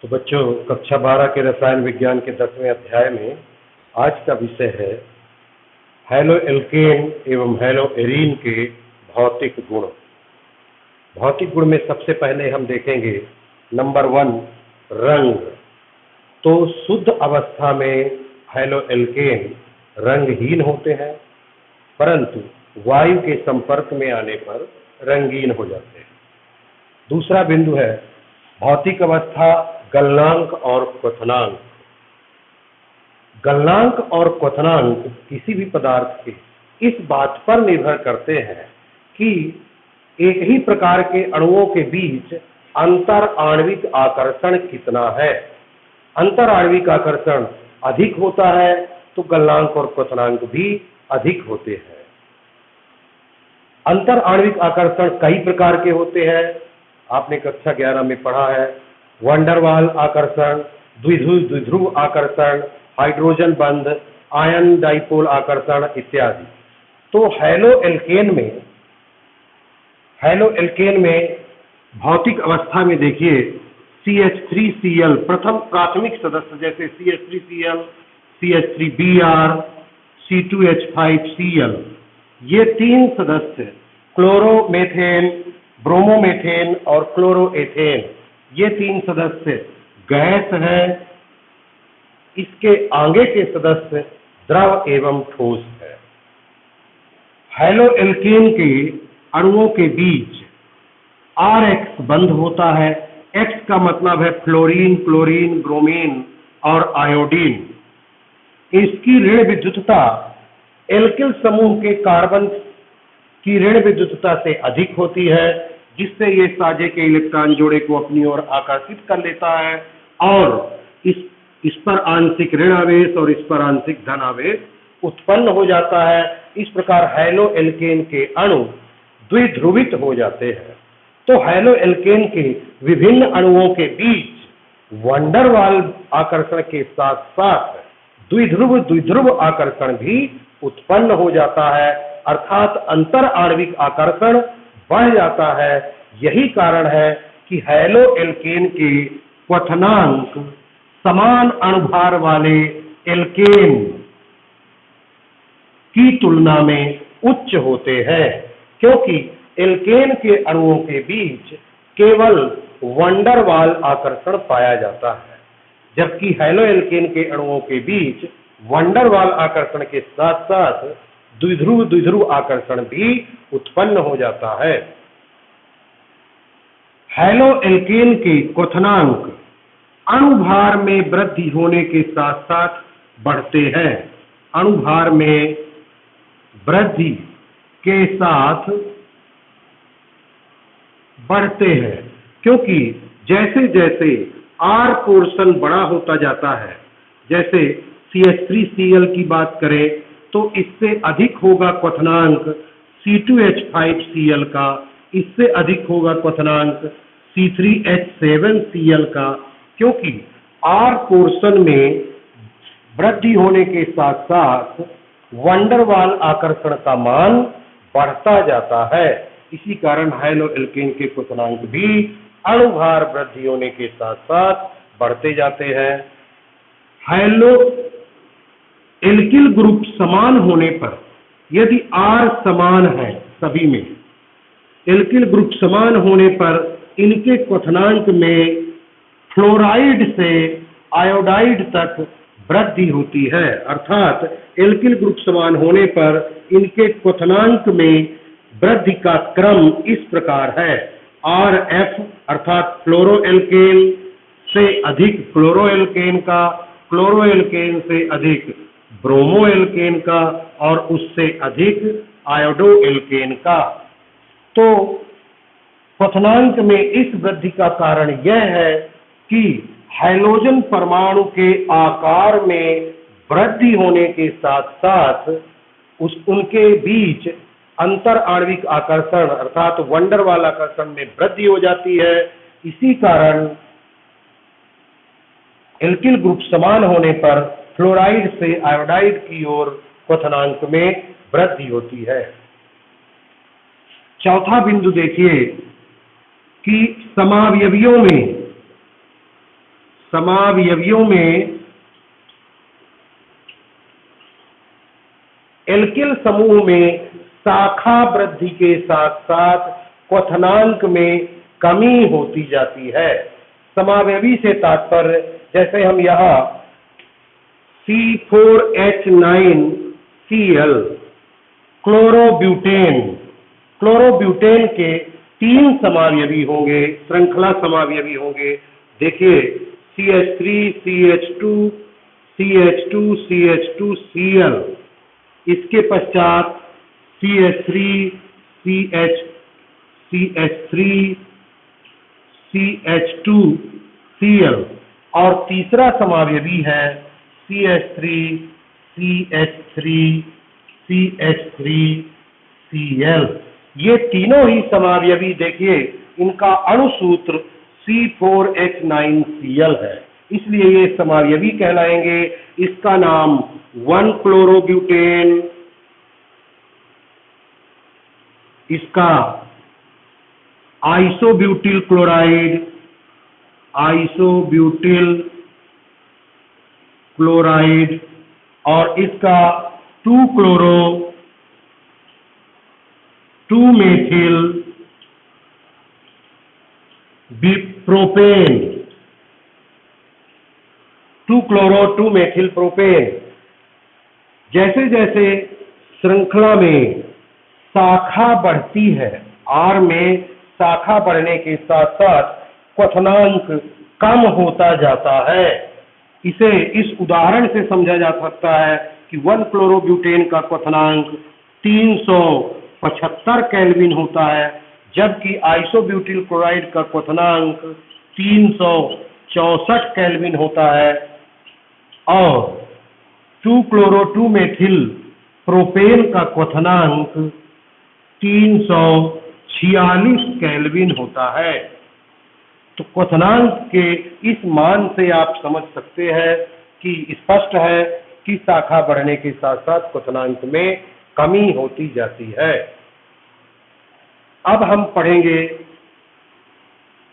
तो बच्चों, कक्षा 12 के रसायन विज्ञान के 10वें अध्याय में आज का विषय है हैलो एल्केन एवं हैलो एरीन के भौतिक गुण। भौतिक गुण में सबसे पहले हम देखेंगे नंबर 1, रंग। तो शुद्ध अवस्था में हैलो एल्केन रंगहीन होते हैं, परंतु वायु के संपर्क में आने पर रंगीन हो जाते हैं। दूसरा बिंदु है भौतिक अवस्था, गलनांक और क्वथनांक। गलनांक और क्वथनांक किसी भी पदार्थ के इस बात पर निर्भर करते हैं कि एक ही प्रकार के अणुओं के बीच अंतर आणविक आकर्षण कितना है। अंतर आणविक आकर्षण अधिक होता है तो गलनांक और क्वथनांक भी अधिक होते हैं। अंतर आणविक आकर्षण कई प्रकार के होते हैं। आपने कक्षा 11 में पढ़ा है वंडरवाल आकर्षण, द्विध्रुव आकर्षण, हाइड्रोजन बंध, आयन डाइपोल आकर्षण इत्यादि। तो हैलो एल्केन में भौतिक अवस्था में देखिए CH3Cl प्रथम प्राथमिक सदस्य जैसे CH3Cl, CH3Br, C2H5Cl, ये तीन सदस्य क्लोरोमेथेन, ब्रोमोमेथेन और क्लोरोएथेन, ये तीन सदस्य गैस है। इसके आगे के सदस्य द्रव एवं ठोस है। हैलो एल्केन के अणुओं के बीच RX बंध होता है। X का मतलब है फ्लोरीन, क्लोरीन, ब्रोमीन और आयोडीन। इसकी ऋण विद्युतता एल्किल समूह के कार्बन की ऋण विद्युतता से अधिक होती है, जिससे ये साझे के इलेक्ट्रॉन जोड़े को अपनी ओर आकर्षित कर लेता है और इस पर आंशिक ऋण आवेश और इस पर आंशिक धन आवेश उत्पन्न हो जाता है। इस प्रकार हैलो एल्केन के अणु द्विध्रुवित हो जाते हैं। तो हैलो एल्केन के विभिन्न अणुओं के बीच वंडरवाल आकर्षण के साथ साथ द्विध्रुव आकर्षण भी उत्पन्न हो जाता है, अर्थात अंतर आणविक आकर्षण बढ़ जाता है। यही कारण है कि हैलो एल्केन के क्वथनांक समान अणुभार वाले एल्केन की तुलना में उच्च होते हैं, क्योंकि एल्केन के अणुओं के बीच केवल वंडरवाल आकर्षण पाया जाता है, जबकि हैलो एल्केन के अणुओं के बीच वंडरवाल आकर्षण के साथ साथ द्विध्रुव आकर्षण भी उत्पन्न हो जाता है। हैलो एल्केन के क्वथनांक अणुभार में वृद्धि होने के साथ साथ बढ़ते हैं। अणुभार में वृद्धि के साथ बढ़ते हैं, क्योंकि जैसे जैसे R पोर्शन बड़ा होता जाता है, जैसे CH3Cl की बात करें तो इससे अधिक होगा क्वथनांक C2H5Cl का, इससे अधिक होगा क्वथनांक C3H7Cl का, क्योंकि R पोर्शन में वृद्धि होने के साथ साथ वंडरवाल आकर्षण का मान बढ़ता जाता है। इसी कारण हैलो एल्केन के क्वथनांक भी अणुभार वृद्धि होने के साथ साथ बढ़ते जाते हैं। हैलो एल्किल ग्रुप समान होने पर, यदि R समान है सभी में, एल्किल ग्रुप समान होने पर इनके क्वथनांक में फ्लोराइड से आयोडाइड तक वृद्धि होती है, अर्थात एल्किल ग्रुप समान होने पर इनके क्वथनांक में वृद्धि का क्रम इस प्रकार है RF अर्थात फ्लोरोएल्केन से अधिक फ्लोरोएल्केन का, क्लोरोएल्केन से अधिक ब्रोमोएल्केन का और उससे अधिक आयोडोएल्केन का। तो क्वथनांक में इस वृद्धि का कारण यह है कि हाइड्रोजन परमाणु के आकार में वृद्धि होने के साथ साथ उनके बीच अंतर आणविक आकर्षण अर्थात वंडरवाल आकर्षण में वृद्धि हो जाती है। इसी कारण एल्किल ग्रुप समान होने पर फ्लोराइड से आयोडाइड की ओर क्वथनांक में वृद्धि होती है। चौथा बिंदु देखिए कि समावयवियों में समावयवियों में एल्किल समूह में शाखा वृद्धि के साथ साथ क्वथनांक में कमी होती जाती है। समावयवी से तात्पर्य, जैसे हम यहाँ C4H9Cl क्लोरोब्यूटेन के 3 समावयवी होंगे, श्रृंखला समावयवी होंगे। देखिए CH3 CH2 CH2 CH2Cl, इसके पश्चात CH3 CH3 CH2Cl और तीसरा समावयवी है CH3 CH3 ये तीनों ही समावयवी देखिए इनका अणुसूत्र C4H9Cl है, इसलिए ये समावयवी कहलाएंगे। इसका नाम 1-क्लोरोब्यूटेन, इसका आइसोब्यूटिल क्लोराइड और इसका 2-मेथिल प्रोपेन, 2-क्लोरो 2-मेथिल प्रोपेन। जैसे जैसे श्रृंखला में शाखा बढ़ती है, R में शाखा बढ़ने के साथ साथ क्वथनांक कम होता जाता है। इसे इस उदाहरण से समझा जा सकता है कि 1-क्लोरोब्यूटेन का क्वथनांक 375 केल्विन होता है, जबकि आइसोब्यूटिल क्लोराइड का क्वथनांक 364 केल्विन होता है और 2-क्लोरो 2-मेथिल प्रोपेन का क्वथनांक 346 केल्विन होता है। तो क्वथनांक के इस मान से आप समझ सकते हैं कि स्पष्ट है कि शाखा बढ़ने के साथ साथ क्वथनांक में कमी होती जाती है। अब हम पढ़ेंगे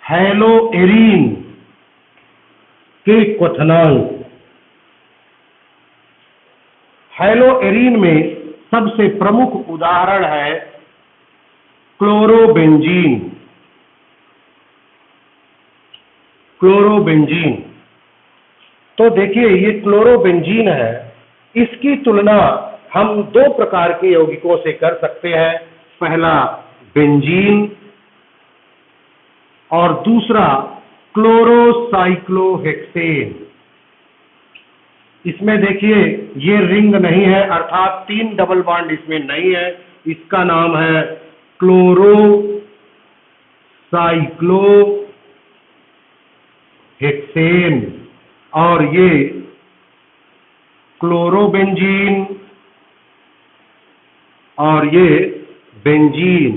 हैलोएरीन के क्वथनांक। हैलोएरीन में सबसे प्रमुख उदाहरण है क्लोरोबेंजीन। तो देखिए ये क्लोरोबेंजीन है, इसकी तुलना हम 2 प्रकार के यौगिकों से कर सकते हैं। पहला बेंजीन और दूसरा क्लोरोसाइक्लोहेक्सेन। इसमें देखिए ये रिंग नहीं है, अर्थात 3 डबल बॉन्ड इसमें नहीं है। इसका नाम है क्लोरोसाइक्लोहेक्सेन और ये क्लोरोबेंजीन और ये बेंजीन।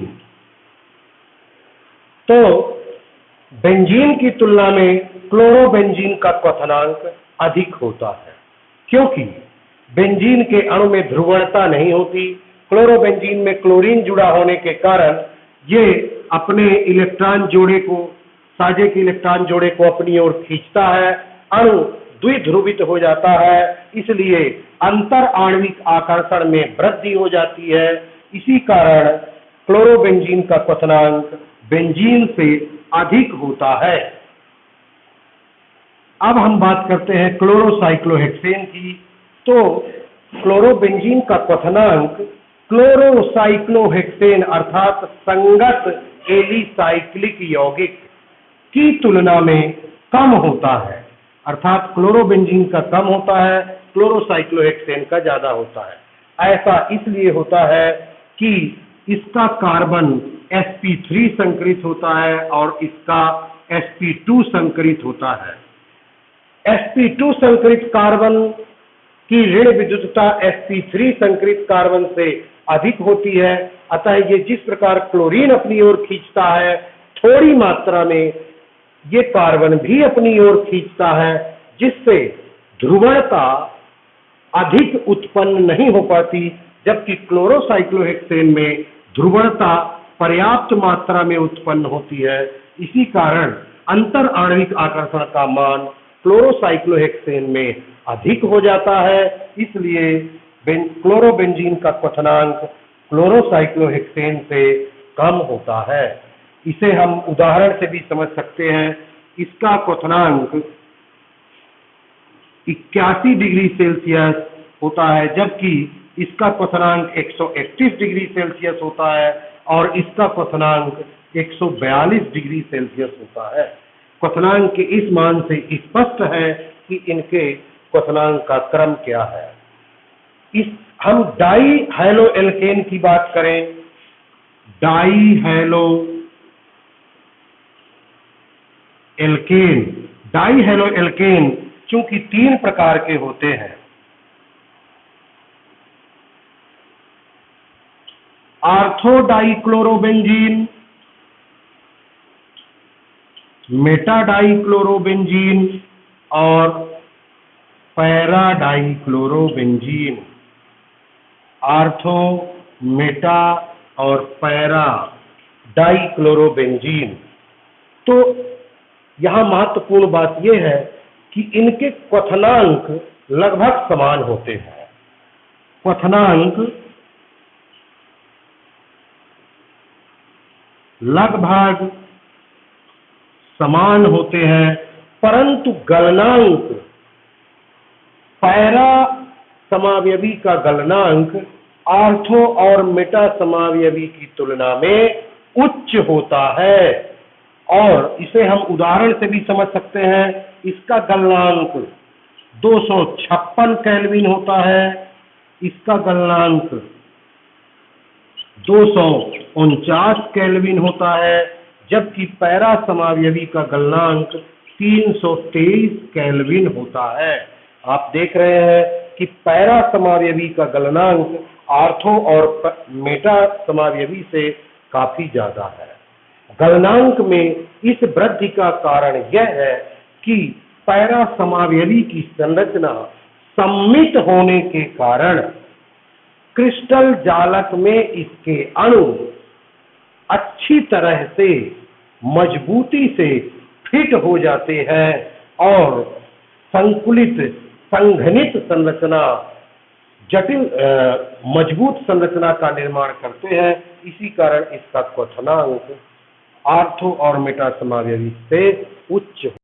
तो बेंजीन की तुलना में क्लोरोबेंजीन का क्वथनांक अधिक होता है, क्योंकि बेंजीन के अणु में ध्रुवणता नहीं होती। क्लोरोबेंजीन में क्लोरीन जुड़ा होने के कारण ये अपने इलेक्ट्रॉन जोड़े को, साझे के इलेक्ट्रॉन जोड़े को अपनी ओर खींचता है, अणु द्विध्रुवित हो जाता है, इसलिए अंतर आणविक आकर्षण में वृद्धि हो जाती है। इसी कारण क्लोरोबेंजीन का क्वथनांक बेंजीन से अधिक होता है। अब हम बात करते हैं क्लोरोसाइक्लोहेक्सेन की। तो क्लोरोबेंजीन का क्वथनांक क्लोरोसाइक्लोहेक्सेन अर्थात संगत एलिसाइक्लिक यौगिक की तुलना में कम होता है, अर्थात क्लोरोबेंजीन का कम होता है, क्लोरोसाइक्लोहेक्सेन का ज्यादा होता है। ऐसा इसलिए होता है कि इसका कार्बन sp3 संकरित होता है और इसका sp2 संकरित होता है। sp2 संकरित कार्बन की ऋण विद्युतता sp3 संकरित कार्बन से अधिक होती है। अतः ये जिस प्रकार क्लोरीन अपनी ओर खींचता है, थोड़ी मात्रा में ये कार्बन भी अपनी ओर खींचता है, जिससे ध्रुवणता अधिक उत्पन्न नहीं हो पाती, जबकि क्लोरोसाइक्लोहेक्सेन में ध्रुवणता पर्याप्त मात्रा में उत्पन्न होती है। इसी कारण अंतर आणविक आकर्षण का मान क्लोरोसाइक्लोहेक्सेन में अधिक हो जाता है, इसलिए क्लोरोबेंजीन का क्वथनांक क्लोरोसाइक्लोहेक्सेन से कम होता है। इसे हम उदाहरण से भी समझ सकते हैं। इसका क्वथनांक 81 डिग्री सेल्सियस होता है, जबकि इसका क्वथनांक 131 डिग्री सेल्सियस होता है और इसका क्वथनांक 142 डिग्री सेल्सियस होता है। क्वथनांक के इस मान से स्पष्ट है कि इनके क्वथनांक का क्रम क्या है। हम डाई हैलो एल्केन की बात करें। डाई हैलो एल्केन चूंकि 3 प्रकार के होते हैं, ऑर्थोडाइक्लोरोबेंजीन, मेटाडाइक्लोरोबेंजीन और पैराडाइक्लोरोबेंजीन। ऑर्थो, मेटा और पैरा डाइक्लोरोबेंजीन। तो यहां महत्वपूर्ण बात यह है कि इनके क्वथनांक लगभग समान होते हैं। क्वथनांक लगभग समान होते हैं, परंतु गलनांक, पैरा समावयवी का गलनांक ऑर्थो और मेटा समावयवी की तुलना में उच्च होता है। और इसे हम उदाहरण से भी समझ सकते हैं। इसका गलनांक 256 केल्विन होता है, इसका गलनांक 249 केल्विन होता है, जबकि पैरा समावयवी का गलनांक 323 केल्विन होता है। आप देख रहे हैं कि पैरा समावयवी का गलनांक ऑर्थो और मेटा समावयवी से काफी ज्यादा है। गलनांक में इस वृद्धि का कारण यह है कि पैरा समावयवी की संरचना सम्मित होने के कारण क्रिस्टल जालक में इसके अणु अच्छी तरह से मजबूती से फिट हो जाते हैं और संघनित संरचना, जटिल मजबूत संरचना का निर्माण करते हैं। इसी कारण इसका क्वथनांक ऑर्थो और मेटा समावयवी से उच्च